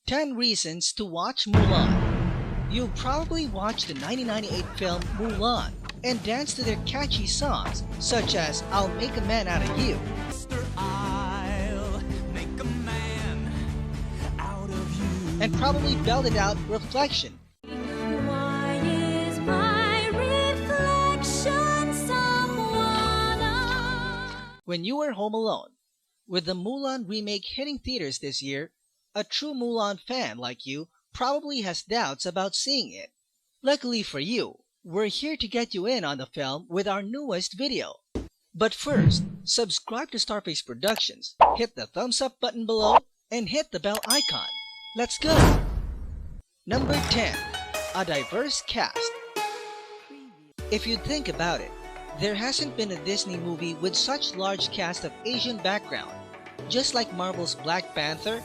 10 Reasons to Watch Mulan. You've probably watched the 1998 film Mulan and danced to their catchy songs such as I'll Make a Man Out of You, I'll make a man out of you. and probably belted out Reflection. Why is my reflection someone else? When you were home alone. With the Mulan remake hitting theaters this year, a true Mulan fan like you probably has doubts about seeing it. Luckily for you, we're here to get you in on the film with our newest video. But first, subscribe to Starface Productions, hit the thumbs up button below, and hit the bell icon. Let's go! Number 10. A diverse cast. If you think about it, there hasn't been a Disney movie with such large cast of Asian background. Just like Marvel's Black Panther,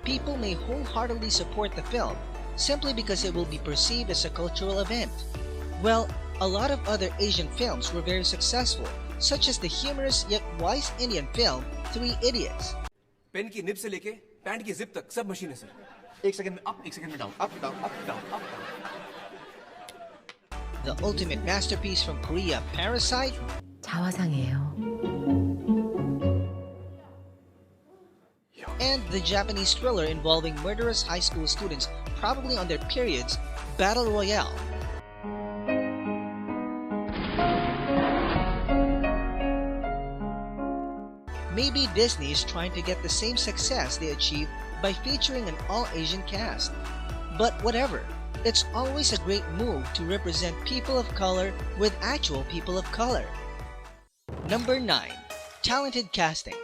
people may wholeheartedly support the film simply because it will be perceived as a cultural event. Well, a lot of other Asian films were very successful, such as the humorous yet wise Indian film Three Idiots. Pen की nib से लेके pant की zip तक सब machine है sir. एक second में up, एक सेकंड में down, up down, up down, up down. The ultimate masterpiece from Korea, Parasite, 자화상이에요. and the Japanese thriller involving murderous high school students probably on their periods, Battle Royale. Maybe Disney is trying to get the same success they achieved by featuring an all-Asian cast. But whatever, it's always a great move to represent people of color with actual people of color. Number 9. Talented casting.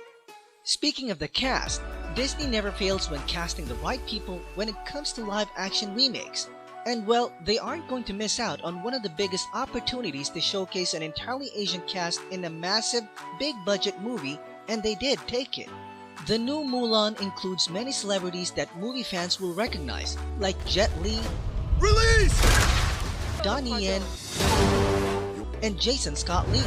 Speaking of the cast, Disney never fails when casting the right people when it comes to live-action remakes. And well, they aren't going to miss out on one of the biggest opportunities to showcase an entirely Asian cast in a massive, big-budget movie, and they did take it. The new Mulan includes many celebrities that movie fans will recognize, like Jet Li, Release! Donnie Yen, and Jason Scott Lee.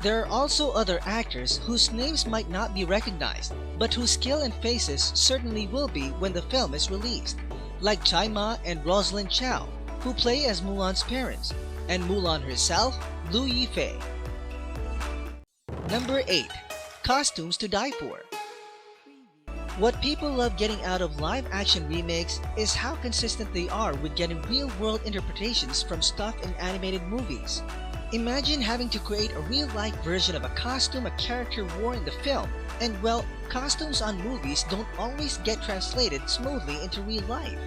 There are also other actors whose names might not be recognized, but whose skill and faces certainly will be when the film is released, like Chai Ma and Rosalind Chow, who play as Mulan's parents, and Mulan herself, Liu Yifei. Number 8. Costumes to die for. What people love getting out of live-action remakes is how consistent they are with getting real-world interpretations from stuff in animated movies. Imagine having to create a real-life version of a costume a character wore in the film, and well, costumes on movies don't always get translated smoothly into real life.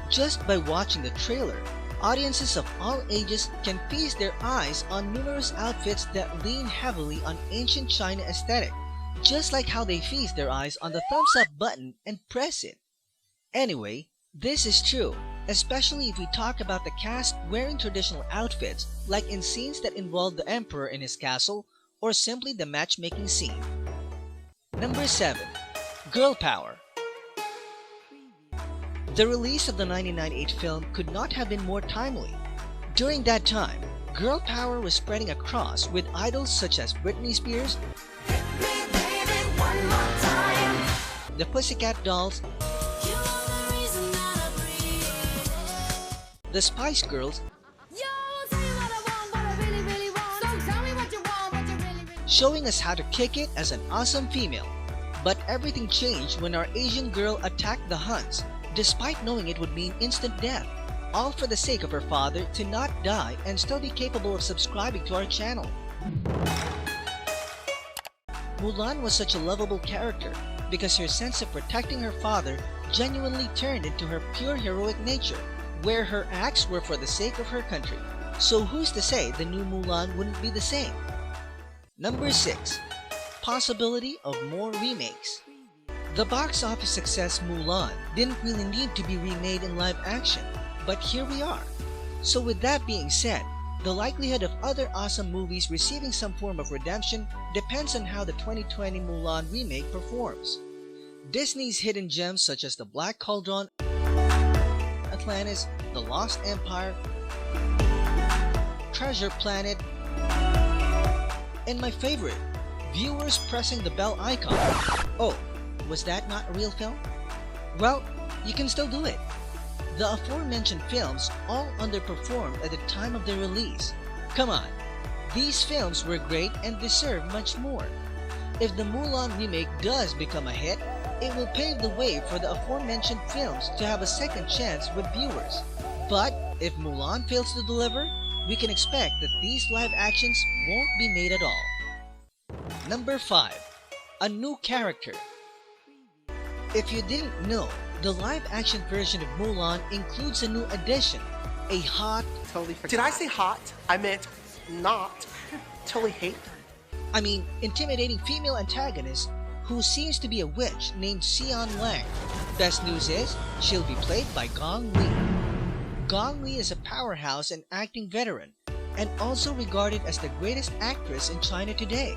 Just by watching the trailer, audiences of all ages can feast their eyes on numerous outfits that lean heavily on ancient China aesthetic, just like how they feast their eyes on the thumbs up button and press it. Anyway, this is true, especially if we talk about the cast wearing traditional outfits like in scenes that involve the emperor in his castle or simply the matchmaking scene. Number 7. Girl Power. The release of the 1998 film could not have been more timely. During that time, girl power was spreading across with idols such as Britney Spears, the Pussycat Dolls, the Spice Girls, showing us how to kick it as an awesome female. But everything changed when our Asian girl attacked the Huns, despite knowing it would mean instant death, all for the sake of her father to not die and still be capable of subscribing to our channel. Mulan was such a lovable character because her sense of protecting her father genuinely turned into her pure heroic nature, where her acts were for the sake of her country. So who's to say the new Mulan wouldn't be the same? Number 6. Possibility of more remakes. The box office success Mulan didn't really need to be remade in live action, but here we are. So with that being said, the likelihood of other awesome movies receiving some form of redemption depends on how the 2020 Mulan remake performs. Disney's hidden gems such as The Black Cauldron, Atlantis, The Lost Empire, Treasure Planet, and my favorite, viewers pressing the bell icon. Oh, was that not a real film? Well, you can still do it. The aforementioned films all underperformed at the time of their release. Come on, these films were great and deserve much more. If the Mulan remake does become a hit, it will pave the way for the aforementioned films to have a second chance with viewers. But if Mulan fails to deliver, we can expect that these live actions won't be made at all. Number 5. A new character. If you didn't know, the live action version of Mulan includes a new addition, a hot, Did I say hot? I meant not. Totally hate. intimidating female antagonist who seems to be a witch named Xian Lang. Best news is, she'll be played by Gong Li. Gong Li is a powerhouse and acting veteran, and also regarded as the greatest actress in China today.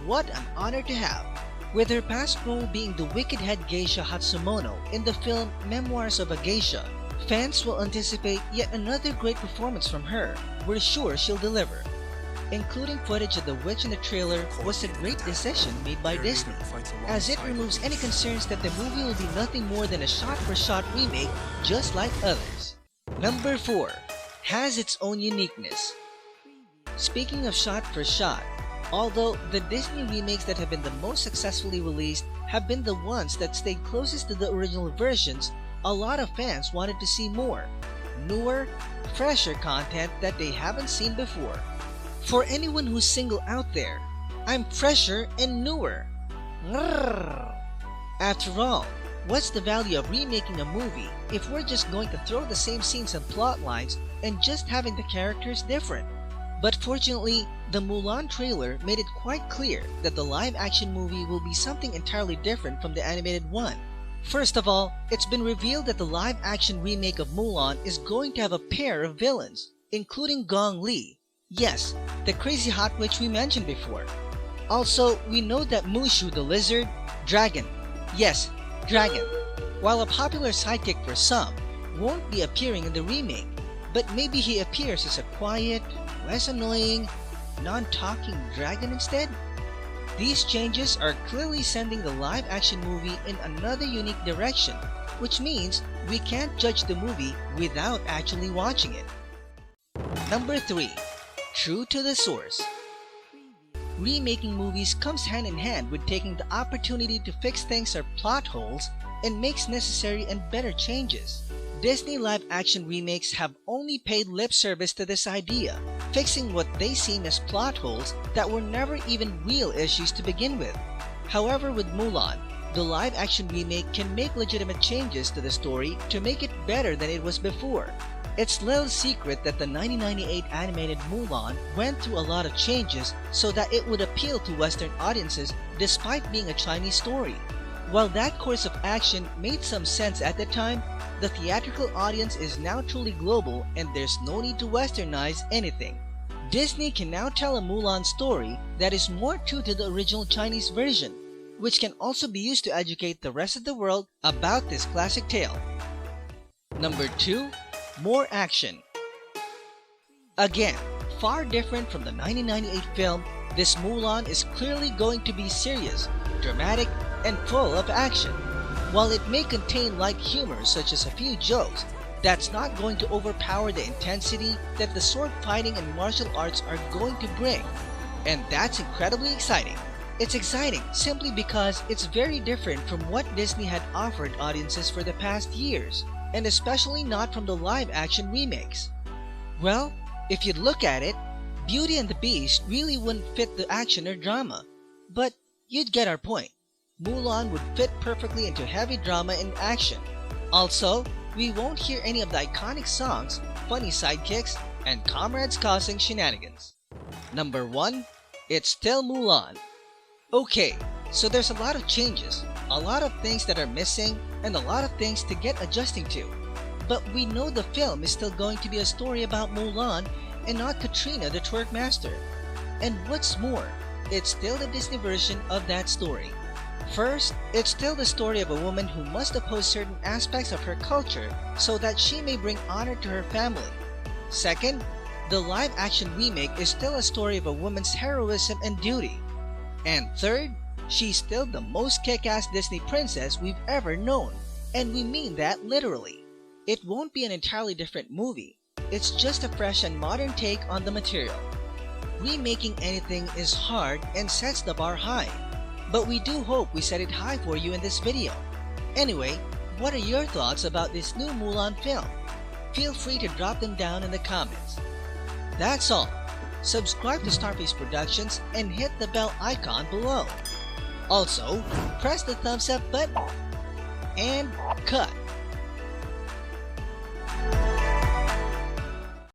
What an honor to have! With her past role being the wicked head geisha Hatsumono in the film Memoirs of a Geisha, fans will anticipate yet another great performance from her. We're sure she'll deliver. Including footage of the witch in the trailer was a great decision made by Disney, as it removes any concerns that the movie will be nothing more than a shot-for-shot remake just like others. Number 4. Has its own uniqueness. Speaking of shot-for-shot, although the Disney remakes that have been the most successfully released have been the ones that stayed closest to the original versions, a lot of fans wanted to see more, newer, fresher content that they haven't seen before. For anyone who's single out there, I'm fresher and newer. Grrr. After all, what's the value of remaking a movie if we're just going to throw the same scenes and plot lines and just having the characters different? But fortunately, the Mulan trailer made it quite clear that the live-action movie will be something entirely different from the animated one. First of all, it's been revealed that the live-action remake of Mulan is going to have a pair of villains, including Gong Li. Yes, the crazy hot witch we mentioned before. Also, we know that Mushu the lizard, dragon, yes, dragon, while a popular sidekick for some, won't be appearing in the remake, but maybe he appears as a quiet, less annoying, non-talking dragon instead? These changes are clearly sending the live-action movie in another unique direction, which means we can't judge the movie without actually watching it. Number 3. True to the source. Remaking movies comes hand in hand with taking the opportunity to fix things or plot holes and makes necessary and better changes. Disney live-action remakes have only paid lip service to this idea, fixing what they seem as plot holes that were never even real issues to begin with. However, with Mulan, the live-action remake can make legitimate changes to the story to make it better than it was before. It's little secret that the 1998 animated Mulan went through a lot of changes so that it would appeal to Western audiences despite being a Chinese story. While that course of action made some sense at the time, the theatrical audience is now truly global and there's no need to westernize anything. Disney can now tell a Mulan story that is more true to the original Chinese version, which can also be used to educate the rest of the world about this classic tale. Number 2. More action. Again, far different from the 1998 film, this Mulan is clearly going to be serious, dramatic, and full of action. While it may contain light humor such as a few jokes, that's not going to overpower the intensity that the sword fighting and martial arts are going to bring. And that's incredibly exciting. It's exciting simply because it's very different from what Disney had offered audiences for the past years, and especially not from the live-action remakes. Well, if you look at it, Beauty and the Beast really wouldn't fit the action or drama, but you'd get our point. Mulan would fit perfectly into heavy drama and action. Also, we won't hear any of the iconic songs, funny sidekicks, and comrades causing shenanigans. Number 1. It's still Mulan. Okay, so there's a lot of changes, a lot of things that are missing, and a lot of things to get adjusting to. But we know the film is still going to be a story about Mulan and not Katrina the Twerk Master. And what's more, it's still the Disney version of that story. First, it's still the story of a woman who must oppose certain aspects of her culture so that she may bring honor to her family. Second, the live-action remake is still a story of a woman's heroism and duty. And third, she's still the most kick-ass Disney princess we've ever known. And we mean that literally. It won't be an entirely different movie. It's just a fresh and modern take on the material. Remaking anything is hard and sets the bar high. But we do hope we set it high for you in this video. Anyway, what are your thoughts about this new Mulan film? Feel free to drop them down in the comments. That's all. Subscribe to Starface Productions and hit the bell icon below. Also, press the thumbs up button. And cut.